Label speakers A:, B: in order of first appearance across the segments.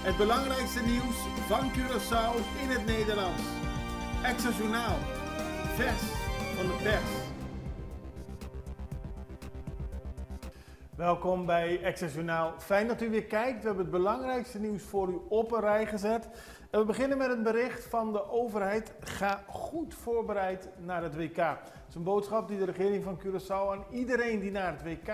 A: Het belangrijkste nieuws van Curaçao in het Nederlands. Extra Journaal. Vers van de pers. Welkom bij Extra Journaal. Fijn dat u weer kijkt. We hebben het belangrijkste nieuws voor u op een rij gezet. En we beginnen met een bericht van de overheid. Ga goed voorbereid naar het WK. Het is een boodschap die de regering van Curaçao aan iedereen die naar het WK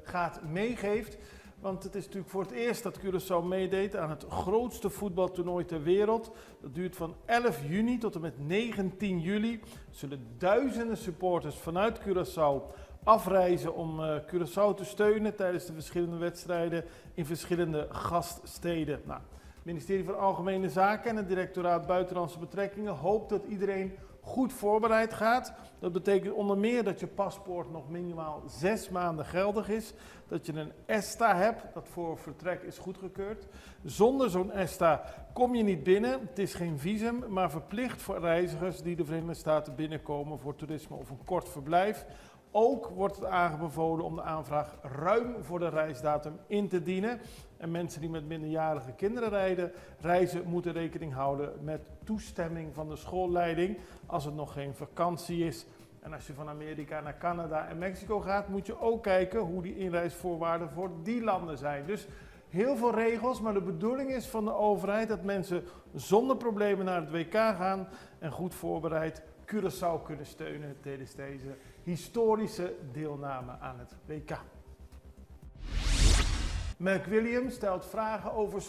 A: gaat meegeeft. Want het is natuurlijk voor het eerst dat Curaçao meedeed aan het grootste voetbaltoernooi ter wereld. Dat duurt van 11 juni tot en met 19 juli. Er zullen duizenden supporters vanuit Curaçao afreizen om Curaçao te steunen tijdens de verschillende wedstrijden in verschillende gaststeden. Nou, het ministerie van Algemene Zaken en het directoraat Buitenlandse Betrekkingen hoopt dat iedereen goed voorbereid gaat. Dat betekent onder meer dat je paspoort nog minimaal 6 maanden geldig is. Dat je een ESTA hebt, dat voor vertrek is goedgekeurd. Zonder zo'n ESTA kom je niet binnen. Het is geen visum, maar verplicht voor reizigers die de Verenigde Staten binnenkomen voor toerisme of een kort verblijf. Ook wordt het aanbevolen om de aanvraag ruim voor de reisdatum in te dienen. En mensen die met minderjarige kinderen reizen moeten rekening houden met toestemming van de schoolleiding als het nog geen vakantie is. En als je van Amerika naar Canada en Mexico gaat, moet je ook kijken hoe die inreisvoorwaarden voor die landen zijn. Dus heel veel regels, maar de bedoeling is van de overheid dat mensen zonder problemen naar het WK gaan en goed voorbereid Curaçao kunnen steunen tijdens deze historische deelname aan het WK. McWilliams stelt vragen over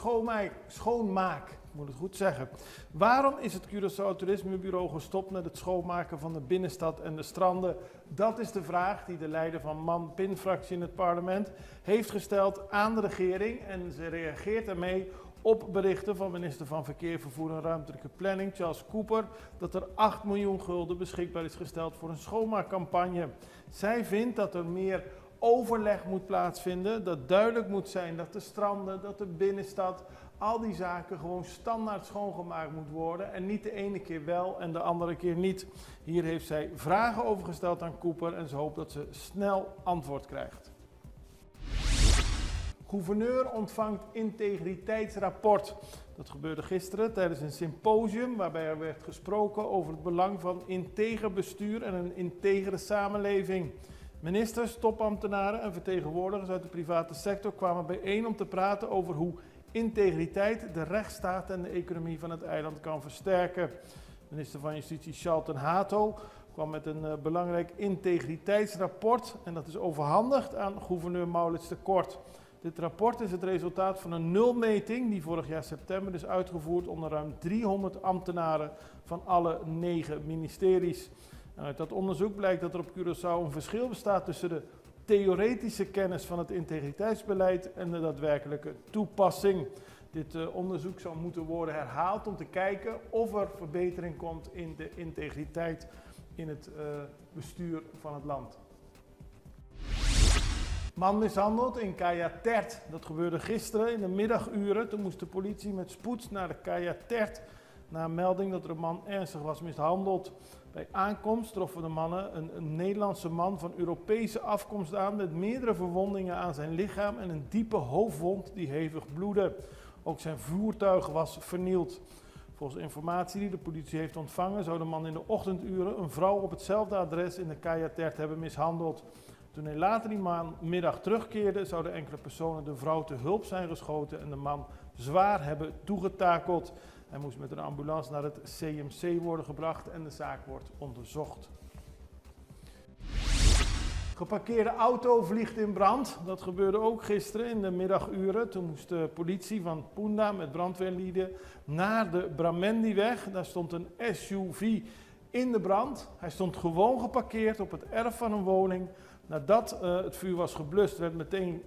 A: schoonmaak. Ik moet het goed zeggen. Waarom is het Curaçao Toerismebureau gestopt met het schoonmaken van de binnenstad en de stranden? Dat is de vraag die de leider van MAN-PIN-fractie in het parlement heeft gesteld aan de regering. En ze reageert ermee op berichten van minister van Verkeer, Vervoer en Ruimtelijke Planning, Charles Cooper, dat er 8 miljoen gulden beschikbaar is gesteld voor een schoonmaakcampagne. Zij vindt dat er meer overleg moet plaatsvinden, dat duidelijk moet zijn dat de stranden, dat de binnenstad, al die zaken gewoon standaard schoongemaakt moet worden en niet de ene keer wel en de andere keer niet. Hier heeft zij vragen over gesteld aan Cooper en ze hoopt dat ze snel antwoord krijgt. Gouverneur ontvangt integriteitsrapport. Dat gebeurde gisteren tijdens een symposium waarbij er werd gesproken over het belang van integer bestuur en een integere samenleving. Ministers, topambtenaren en vertegenwoordigers uit de private sector kwamen bijeen om te praten over hoe integriteit de rechtsstaat en de economie van het eiland kan versterken. Minister van Justitie Shalton Hato kwam met een belangrijk integriteitsrapport en dat is overhandigd aan gouverneur Maurits de Kort. Dit rapport is het resultaat van een nulmeting die vorig jaar september is uitgevoerd onder ruim 300 ambtenaren van alle 9 ministeries. En uit dat onderzoek blijkt dat er op Curaçao een verschil bestaat tussen de theoretische kennis van het integriteitsbeleid en de daadwerkelijke toepassing. Dit onderzoek zal moeten worden herhaald om te kijken of er verbetering komt in de integriteit in het bestuur van het land. Man mishandeld in Kaya Tert. Dat gebeurde gisteren in de middaguren. Toen moest de politie met spoed naar de Kaya Tert na een melding dat er een man ernstig was mishandeld. Bij aankomst troffen de mannen een Nederlandse man van Europese afkomst aan met meerdere verwondingen aan zijn lichaam en een diepe hoofdwond die hevig bloedde. Ook zijn voertuig was vernield. Volgens informatie die de politie heeft ontvangen zou de man in de ochtenduren een vrouw op hetzelfde adres in de Kaya Tert hebben mishandeld. Toen hij later die middag terugkeerde, zouden enkele personen de vrouw te hulp zijn geschoten en de man zwaar hebben toegetakeld. Hij moest met een ambulance naar het CMC worden gebracht en de zaak wordt onderzocht. Geparkeerde auto vliegt in brand. Dat gebeurde ook gisteren in de middaguren. Toen moest de politie van Punda met brandweerlieden naar de Bramendiweg. Daar stond een SUV in de brand. Hij stond gewoon geparkeerd op het erf van een woning. Nadat het vuur was geblust, werd meteen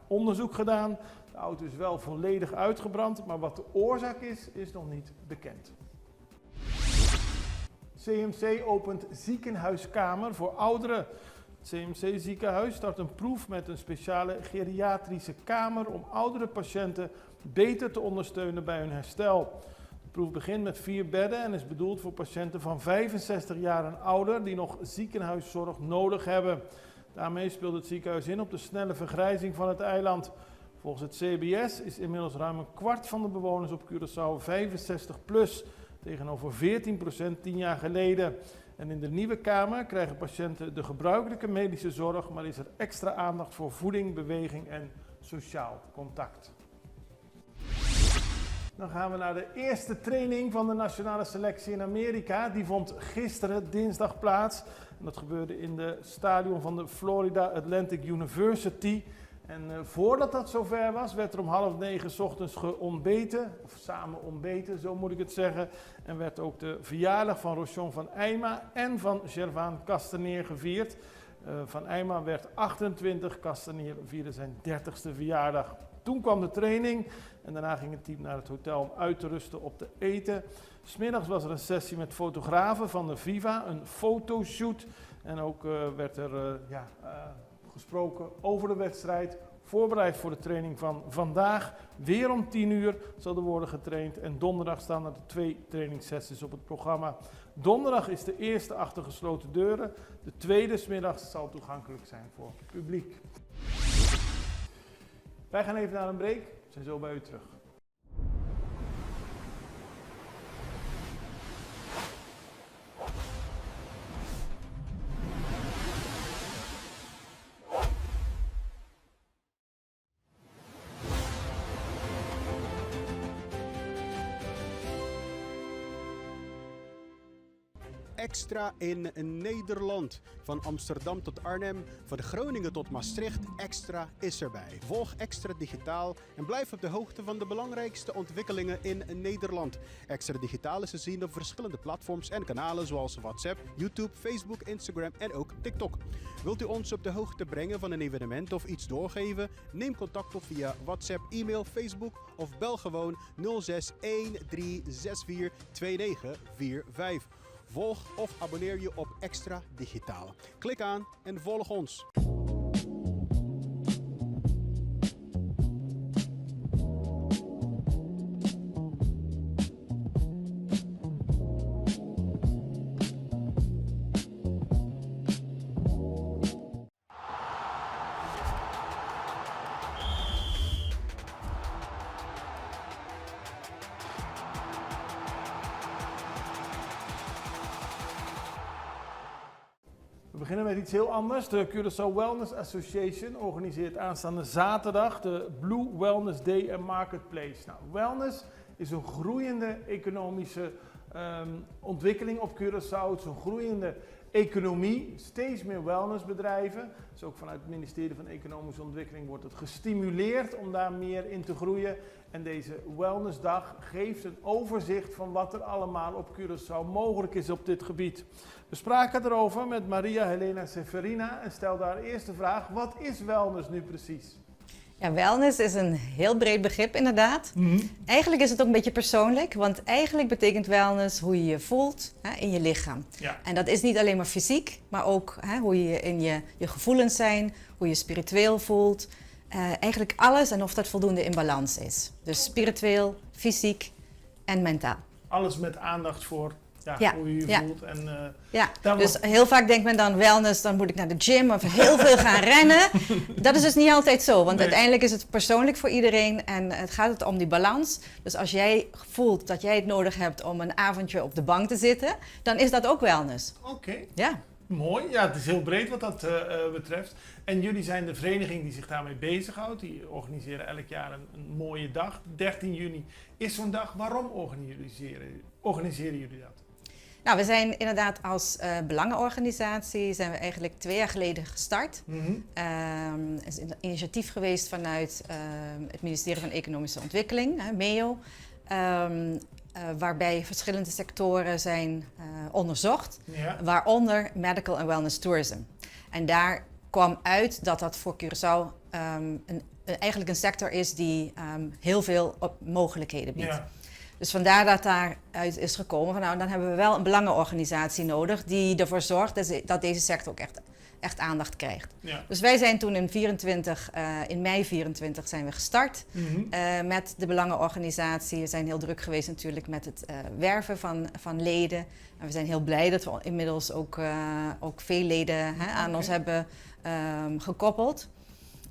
A: onderzoek gedaan. De auto is wel volledig uitgebrand, maar wat de oorzaak is nog niet bekend. CMC opent ziekenhuiskamer voor ouderen. Het CMC ziekenhuis start een proef met een speciale geriatrische kamer om oudere patiënten beter te ondersteunen bij hun herstel. De proef begint met 4 bedden en is bedoeld voor patiënten van 65 jaar en ouder die nog ziekenhuiszorg nodig hebben. Daarmee speelt het ziekenhuis in op de snelle vergrijzing van het eiland. Volgens het CBS is inmiddels ruim een kwart van de bewoners op Curaçao 65 plus, tegenover 14% 10 jaar geleden. En in de nieuwe Kamer krijgen patiënten de gebruikelijke medische zorg, maar is er extra aandacht voor voeding, beweging en sociaal contact. Dan gaan we naar de eerste training van de nationale selectie in Amerika. Die vond gisteren dinsdag plaats. En dat gebeurde in de stadion van de Florida Atlantic University. En voordat dat zover was, werd er om 8:30 's ochtends geontbeten, of samen ontbeten, zo moet ik het zeggen. En werd ook de verjaardag van Rochon van Eyma en van Gervaan Castanier gevierd. Van Eyma werd 28, Castanier vierde zijn 30ste verjaardag. Toen kwam de training en daarna ging het team naar het hotel om uit te rusten op te eten. 'S Middags was er een sessie met fotografen van de Viva, een fotoshoot. En ook werd er gesproken over de wedstrijd. Voorbereid voor de training van vandaag. Weer om 10 uur zal er worden getraind. En donderdag staan er 2 trainingssessies op het programma. Donderdag is de eerste achter gesloten deuren. De tweede 's middags zal toegankelijk zijn voor het publiek. Wij gaan even naar een break. We zijn zo bij u terug.
B: Extra in Nederland. Van Amsterdam tot Arnhem, van Groningen tot Maastricht, Extra is erbij. Volg Extra Digitaal en blijf op de hoogte van de belangrijkste ontwikkelingen in Nederland. Extra Digitaal is te zien op verschillende platforms en kanalen zoals WhatsApp, YouTube, Facebook, Instagram en ook TikTok. Wilt u ons op de hoogte brengen van een evenement of iets doorgeven? Neem contact op via WhatsApp, e-mail, Facebook of bel gewoon 06 1364 2945. Volg of abonneer je op Extra Digitaal. Klik aan en volg ons.
A: We beginnen met iets heel anders. De Curaçao Wellness Association organiseert aanstaande zaterdag de Blue Wellness Day and Marketplace. Nou, wellness is een groeiende economische ontwikkeling op Curaçao. Het is een groeiende economie, steeds meer wellnessbedrijven. Dus ook vanuit het ministerie van Economische Ontwikkeling wordt het gestimuleerd om daar meer in te groeien. En deze Wellnessdag geeft een overzicht van wat er allemaal op Curaçao mogelijk is op dit gebied. We spraken erover met Maria Helena Severina en stel daar eerst de vraag: wat is wellness nu precies?
C: Ja, wellness is een heel breed begrip inderdaad. Eigenlijk is het ook een beetje persoonlijk, want eigenlijk betekent wellness hoe je je voelt in je lichaam.
A: Ja.
C: En dat is niet alleen maar fysiek, maar ook hoe je in je gevoelens zijn, hoe je spiritueel voelt. Eigenlijk alles en of dat voldoende in balans is. Dus spiritueel, fysiek en mentaal.
A: Alles met aandacht voor hoe je je voelt. En,
C: dus heel vaak denkt men dan wellness, dan moet ik naar de gym of heel veel gaan rennen. Dat is dus niet altijd zo, want uiteindelijk is het persoonlijk voor iedereen en het gaat om die balans. Dus als jij voelt dat jij het nodig hebt om een avondje op de bank te zitten, dan is dat ook wellness.
A: Oké.
C: Ja.
A: Mooi, ja, het is heel breed wat dat betreft. En jullie zijn de vereniging die zich daarmee bezighoudt. Die organiseren elk jaar een mooie dag. 13 juni is zo'n dag. Waarom organiseren jullie dat?
C: Nou, we zijn inderdaad als belangenorganisatie zijn we eigenlijk 2 jaar geleden gestart. Het is een initiatief geweest vanuit het ministerie van Economische Ontwikkeling, MEO. Waarbij verschillende sectoren zijn onderzocht, waaronder medical en wellness tourism. En daar kwam uit dat dat voor Curaçao eigenlijk een sector is die heel veel mogelijkheden biedt. Ja. Dus vandaar dat daaruit is gekomen van nou, dan hebben we wel een belangenorganisatie nodig die ervoor zorgt dat deze sector ook echt aandacht krijgt. Ja. Dus wij zijn toen in mei 24 zijn we gestart met de belangenorganisatie. We zijn heel druk geweest natuurlijk met het werven van leden. En we zijn heel blij dat we inmiddels ook veel leden aan ons hebben gekoppeld.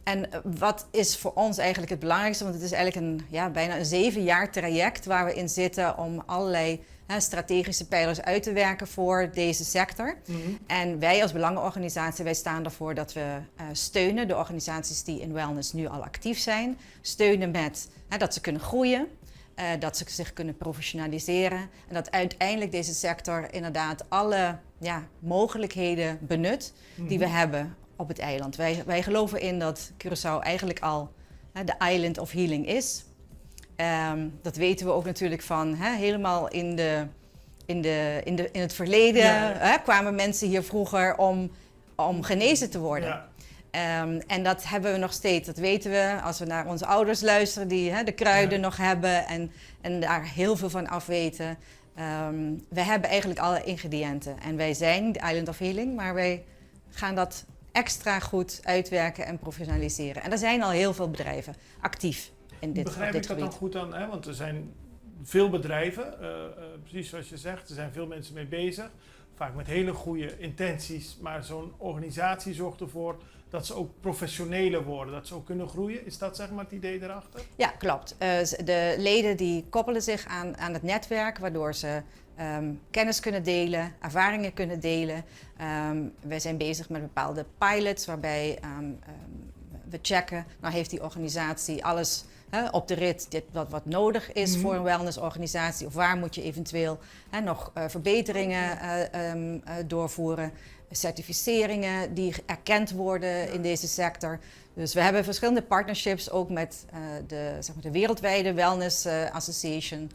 C: En wat is voor ons eigenlijk het belangrijkste? Want het is eigenlijk bijna een 7 jaar traject waar we in zitten om allerlei strategische pijlers uit te werken voor deze sector. En wij als belangenorganisatie, wij staan ervoor dat we steunen de organisaties die in wellness nu al actief zijn. Steunen met dat ze kunnen groeien, dat ze zich kunnen professionaliseren. En dat uiteindelijk deze sector inderdaad alle mogelijkheden benut die we hebben op het eiland. Wij geloven in dat Curaçao eigenlijk al de island of healing is. Dat weten we ook natuurlijk van helemaal in het verleden kwamen mensen hier vroeger om genezen te worden. Ja. En dat hebben we nog steeds, dat weten we als we naar onze ouders luisteren die de kruiden nog hebben en daar heel veel van afweten. We hebben eigenlijk alle ingrediënten en wij zijn de Island of Healing, maar wij gaan dat extra goed uitwerken en professionaliseren. En er zijn al heel veel bedrijven actief in dit gebied.
A: Begrijp ik dat dan goed dan? Want er zijn veel bedrijven, precies zoals je zegt, er zijn veel mensen mee bezig. Vaak met hele goede intenties, maar zo'n organisatie zorgt ervoor dat ze ook professioneler worden, dat ze ook kunnen groeien. Is dat zeg maar het idee erachter? Ja,
C: klopt. De leden die koppelen zich aan het netwerk, waardoor ze kennis kunnen delen, ervaringen kunnen delen. Wij zijn bezig met bepaalde pilots waarbij we checken, nou heeft die organisatie alles op de rit wat nodig is voor een wellnessorganisatie, of waar moet je eventueel nog verbeteringen doorvoeren, certificeringen die erkend worden in deze sector. Dus we hebben verschillende partnerships ook met de wereldwijde Wellness Association,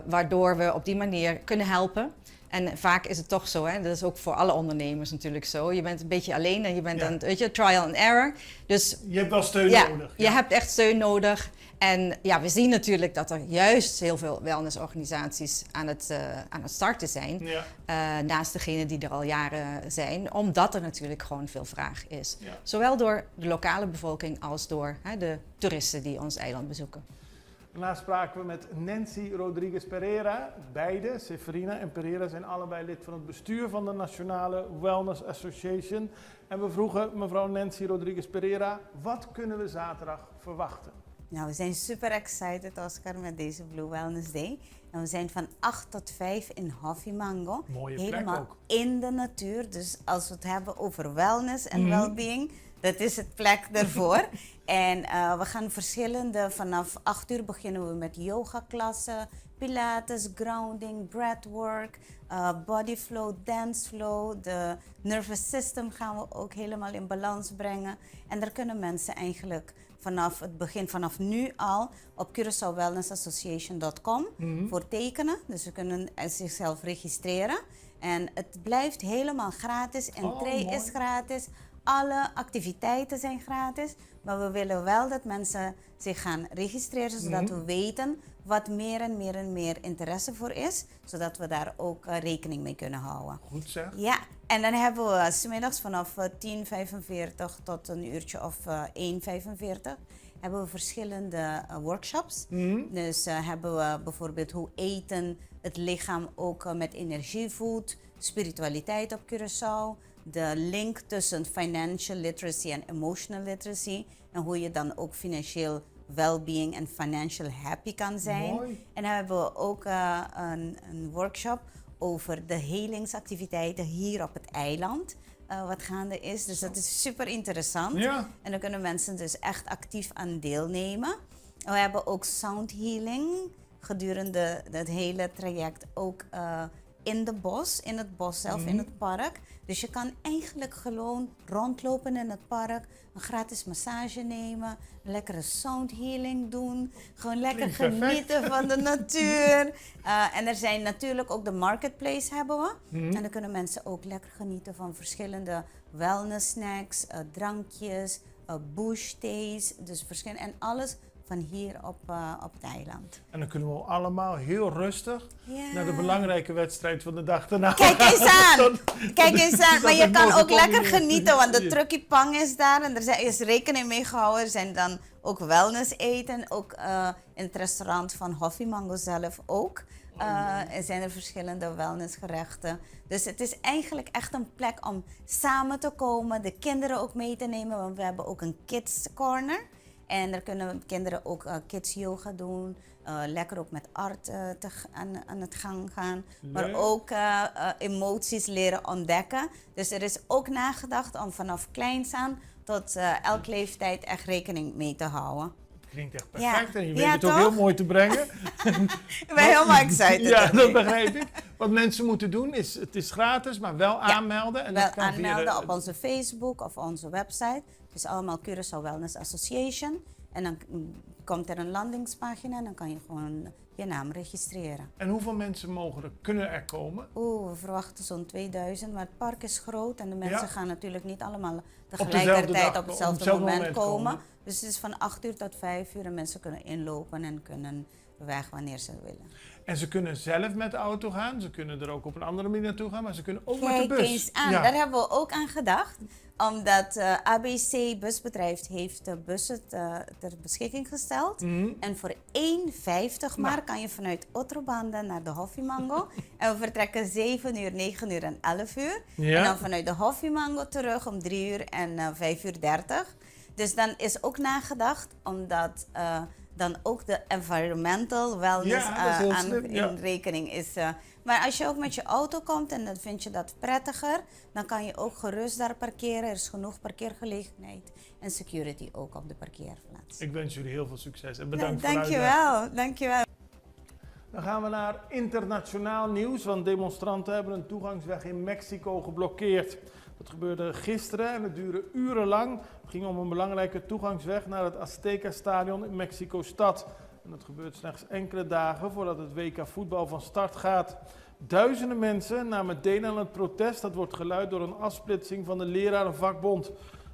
C: waardoor we op die manier kunnen helpen. En vaak is het toch zo, dat is ook voor alle ondernemers natuurlijk zo. Je bent een beetje alleen en je bent dan, trial and error. Dus
A: je hebt wel steun nodig.
C: Je hebt echt steun nodig. En we zien natuurlijk dat er juist heel veel wellnessorganisaties aan het starten zijn. Ja. Naast degene die er al jaren zijn. Omdat er natuurlijk gewoon veel vraag is. Ja. Zowel door de lokale bevolking als door de toeristen die ons eiland bezoeken.
A: Daarna spraken we met Nancy Rodriguez Pereira. Beide, Severina en Pereira, zijn allebei lid van het bestuur van de Nationale Wellness Association. En we vroegen mevrouw Nancy Rodriguez Pereira, wat kunnen we zaterdag verwachten?
D: Nou, we zijn super excited, Oscar, met deze Blue Wellness Day. En we zijn van 8 tot 5 in Hofimango.
A: Mooie
D: helemaal
A: plek ook.
D: In de natuur. Dus als we het hebben over wellness en well-being, dat is het plek daarvoor. En we gaan vanaf 8 uur beginnen we met yogaklassen, pilates, grounding, breathwork, body flow, dance flow. De nervous system gaan we ook helemaal in balans brengen. En daar kunnen mensen eigenlijk vanaf het begin, vanaf nu al, op CuraçaoWellnessAssociation.com voor tekenen. Dus ze kunnen zichzelf registreren. En het blijft helemaal gratis. Entree is gratis. Alle activiteiten zijn gratis, maar we willen wel dat mensen zich gaan registreren, zodat we weten wat meer en meer interesse voor is, zodat we daar ook rekening mee kunnen houden.
A: Goed zeg.
D: Ja, en dan hebben we 's middags vanaf 10:45 tot een uurtje of 1:45 hebben we verschillende workshops. Dus hebben we bijvoorbeeld hoe eten het lichaam ook met energie voedt, spiritualiteit op Curaçao. De link tussen financial literacy en emotional literacy. En hoe je dan ook financieel well-being en financial happy kan zijn.
A: Mooi.
D: En dan hebben we ook een workshop over de helingsactiviteiten hier op het eiland. Wat gaande is. Dus dat is super interessant.
A: Ja.
D: En dan kunnen mensen dus echt actief aan deelnemen. We hebben ook sound healing gedurende het hele traject ook in het bos zelf, in het park. Dus je kan eigenlijk gewoon rondlopen in het park, een gratis massage nemen, een lekkere sound healing doen, gewoon lekker genieten van de natuur. En er zijn natuurlijk ook de marketplace hebben we. En dan kunnen mensen ook lekker genieten van verschillende wellness snacks, drankjes, bush teas, dus verschillende, en alles van hier op het eiland.
A: En dan kunnen we allemaal heel rustig
D: Ja.
A: naar de belangrijke wedstrijd van de dag daarna.
D: Kijk eens aan! Kijk eens aan! Maar je
A: dat
D: kan
A: mogen
D: ook lekker
A: combineren.
D: genieten, want de
A: Ja.
D: Truckee Pang is daar en er is rekening mee gehouden. Er zijn dan ook wellness eten, ook in het restaurant van Hoffie Mango zelf ook. Er zijn er verschillende wellnessgerechten. Dus het is eigenlijk echt een plek om samen te komen, de kinderen ook mee te nemen, want we hebben ook een kids corner. En daar kunnen kinderen ook kids yoga doen, lekker ook met art aan het gang gaan. Maar
A: Leuk.
D: ook emoties leren ontdekken. Dus er is ook nagedacht om vanaf kleins aan tot elke leeftijd echt rekening mee te houden.
A: Klinkt echt perfect en je weet
D: Ja,
A: het ook
D: toch?
A: heel mooi te brengen.
D: Ik ben helemaal excited.
A: Ja,
D: ermee.
A: dat begrijp ik. Wat mensen moeten doen is, het is gratis, maar wel aanmelden. En
D: Wel
A: dat kan via
D: aanmelden
A: de-
D: op onze Facebook of onze website. Het is allemaal Curaçao Wellness Association. En dan komt er een landingspagina en dan kan je gewoon je naam registreren.
A: En hoeveel mensen kunnen er komen?
D: We verwachten zo'n 2000, maar het park is groot en de mensen
A: Ja.
D: gaan natuurlijk niet allemaal
A: dezelfde
D: tegelijkertijd
A: dag,
D: op hetzelfde
A: op hetzelfde
D: moment
A: moment
D: komen.
A: komen.
D: Dus het is van 8 uur tot 5 uur en mensen kunnen inlopen en kunnen weg wanneer ze willen.
A: En ze kunnen zelf met de auto gaan. Ze kunnen er ook op een andere manier naartoe gaan, maar ze kunnen ook met
D: Kijk
A: de bus.
D: eens aan,
A: Ja.
D: daar hebben we ook aan gedacht. Omdat ABC Busbedrijf heeft de bussen ter beschikking gesteld.
A: Mhm.
D: En voor 1,50 maar kan je vanuit Otrobanda naar de Hoffie Mango. En we vertrekken 7 uur, 9 uur en 11 uur.
A: Ja.
D: En dan vanuit de Hoffie Mango terug om 3 uur en 5 uur 30. Dus dan is ook nagedacht, omdat dan ook de environmental wellness
A: Ja, dat is heel slim,
D: in
A: ja.
D: rekening is. Maar als je ook met je auto komt en dan vind je dat prettiger, dan kan je ook gerust daar parkeren. Er is genoeg parkeergelegenheid en security ook op de parkeerplaats.
A: Ik wens jullie heel veel succes en
D: Ja,
A: bedankt voor de uitleg.
D: dankjewel, dankjewel.
A: Dan gaan we naar internationaal nieuws, want demonstranten hebben een toegangsweg in Mexico geblokkeerd. Dat gebeurde gisteren en het duurde urenlang. Het ging om een belangrijke toegangsweg naar het Azteca-stadion in Mexico-stad. En dat gebeurt slechts enkele dagen voordat het WK voetbal van start gaat. Duizenden mensen namen deel aan het protest. Dat wordt geluid door een afsplitsing van de lerarenvakbond.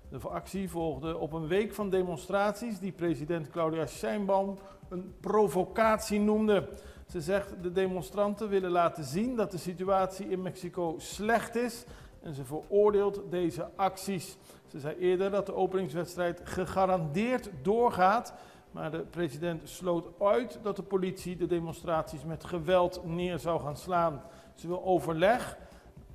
A: De actie volgde op een week van demonstraties die president Claudia Sheinbaum een provocatie noemde. Ze zegt de demonstranten willen laten zien dat de situatie in Mexico slecht is en ze veroordeelt deze acties. Ze zei eerder dat de openingswedstrijd gegarandeerd doorgaat, maar de president sloot uit dat de politie de demonstraties met geweld neer zou gaan slaan. Ze wil overleg.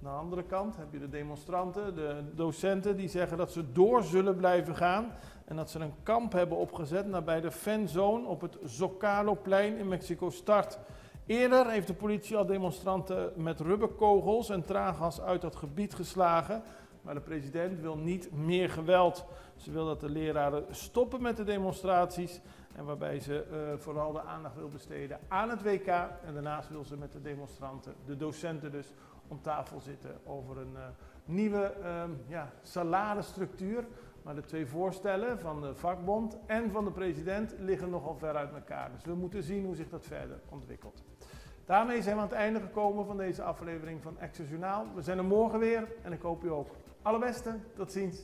A: Aan de andere kant heb je de demonstranten, de docenten die zeggen dat ze door zullen blijven gaan en dat ze een kamp hebben opgezet nabij de fanzone op het Zocaloplein in Mexico-stad. Eerder heeft de politie al demonstranten met rubberkogels en traangas uit dat gebied geslagen, maar de president wil niet meer geweld. Ze wil dat de leraren stoppen met de demonstraties en waarbij ze vooral de aandacht wil besteden aan het WK. En daarnaast wil ze met de demonstranten, de docenten dus, om tafel zitten over een nieuwe salarisstructuur. Maar de twee voorstellen van de vakbond en van de president liggen nogal ver uit elkaar. Dus we moeten zien hoe zich dat verder ontwikkelt. Daarmee zijn we aan het einde gekomen van deze aflevering van Access Journaal. We zijn er morgen weer en ik hoop u ook. Allerbeste, tot ziens.